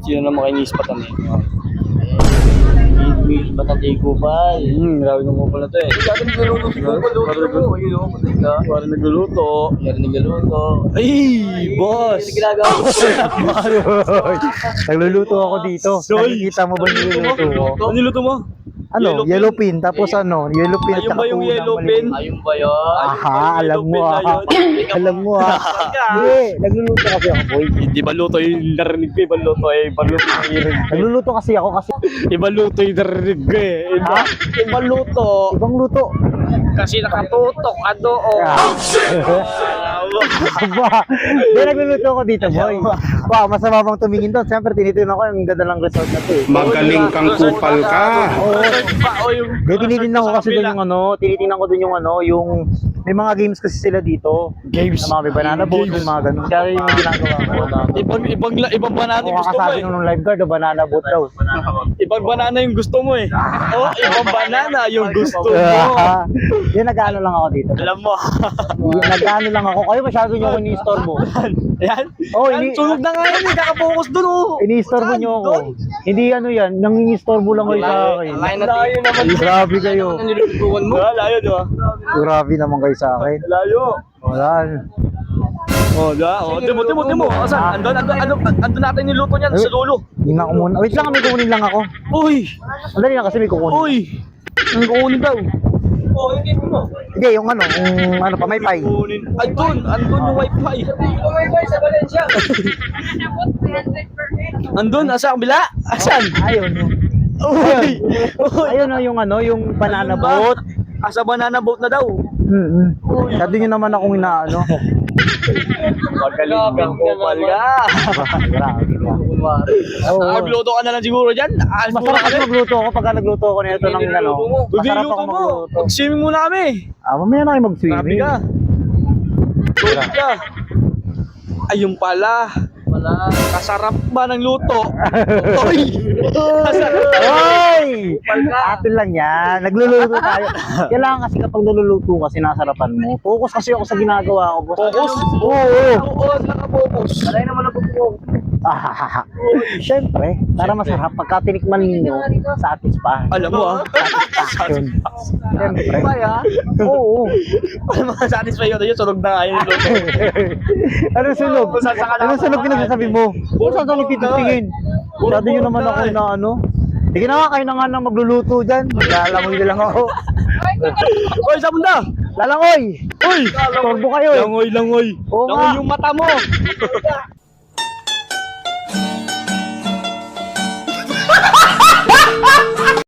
Sino na makainis pa tan eh. Miss Batati Kupal. Grabe nung kupal na to eh. Kaya nagluluto si Kupal. Luto mo. Ayun o, patay ka. Parang nagluluto. Kaya nagluluto. Ay, boss! Ano ginagawa ko? Nagluluto ako dito. Nakikita mo ba yung niluluto ko? Ano niluto mo? Ano? Yellow pin. Tapos ano? Yellow pin at Ayun saka ba yung tuna, yellow maliit. pin? Ayun ba yun? Aha, alam mo Yellow pin na ah. yun. Alam mo ah. Hindi, nagluluto kasi ako, boy. Hindi ba luto yung narinig ko? Ibang luto eh. Ibang luto yung narinig ko. Nagluluto kasi ako kasi Ibang luto yung narinig ko eh. Ibang luto. ibang luto. Kasi nakatutok. Ano oh. Aba, hindi nagluluto ako dito, boy. Wow, masama bang tumingin doon. Siyempre, tinitingnan ko yung ganda ng resort na to eh. Magaling kang kupal ka. O yung... Hindi, tinitingnan ko kasi doon yung ano, tinitingnan ko doon yung ano, yung may mga games kasi sila dito. Games. Na mga may banana boat, may mga ganun. Kaya yung ginagawa ko. Ibang banana Kung yung gusto mo kakasabi eh. nung lifeguard, o banana boat daw. Ibang banana yung gusto mo eh. Oh, ibang banana yung gusto mo. Hindi, nag-ano lang ako dito. Alam mo. Nag-ano lang ako. Kayo masyado nyo ako ini-storbo. Yan. Oh, Yan, sunog na nga yun eh. Kakapokus dun oh. Ini-storbo nyo ako. Hindi ano yan, nangingistorbo lang kayo sa akin. Layo naman. Grabe kayo. Ano nilulutuan mo? Layo, di ba? Grabe naman kayo sa akin. Layo. Wala. Oh, di ba? Oh, demo. Asan? Andun natin niluto niyan sa dulo. Tingnan ko muna. Wait lang, may kukunin lang ako. Uy! Andali lang kasi may kukunin. Uy! Ang kukunin daw. Oo, hindi mo. Hindi, yung ano, pamaypay. Kukunin. Andun yung wifi. May sa Valencia. Andun, asa kabila? Asan? Ayun. Uy! Ayun o, yung ano, yung banana boat. Asa banana boat na daw. Sabi nyo naman akong inaano. Magaling kang kupal ka. Grabe ka. Oo. Nagluto ka na lang siguro dyan. Alas muna Masarap kasi kami. magluto ako pagka nagluto ako nito ng ano. Masarap Luto ako mo. magluto. Mag-swimming muna kami. Mamaya na kayo Grabe mag-swimming. ka. Tulad ka. Ayun pala. Wala. Kasarap ba ng luto? Uy! Kasarap. Hoy! Atin lang yan. Nagluluto tayo. Kailangan kasi kapag naluluto kasi nasarapan mo. Focus kasi ako sa ginagawa ko, boss. Focus? Oo. Oo, nakapokus. Wala naman ang pagkukuha. Siyempre, para masarap pagka tinikman ninyo, satisfy. Alam mo ah. Satisfaction. Siyempre. Kaya? Oo. Alam mo, satisfy yun. Sunog na kayo yung luto. Ano sunog? Ano sunog pinagsasabi mo? Kung saan tayo titingin? Sabi nyo naman ako na ano? Sige na nga, kayo na nga nang magluluto dyan. Lalangoy na lang ako. Uy, saan na? Lalangoy! Uy! Torbo kayo eh. Langoy. Oo Langoy nga. yung mata mo.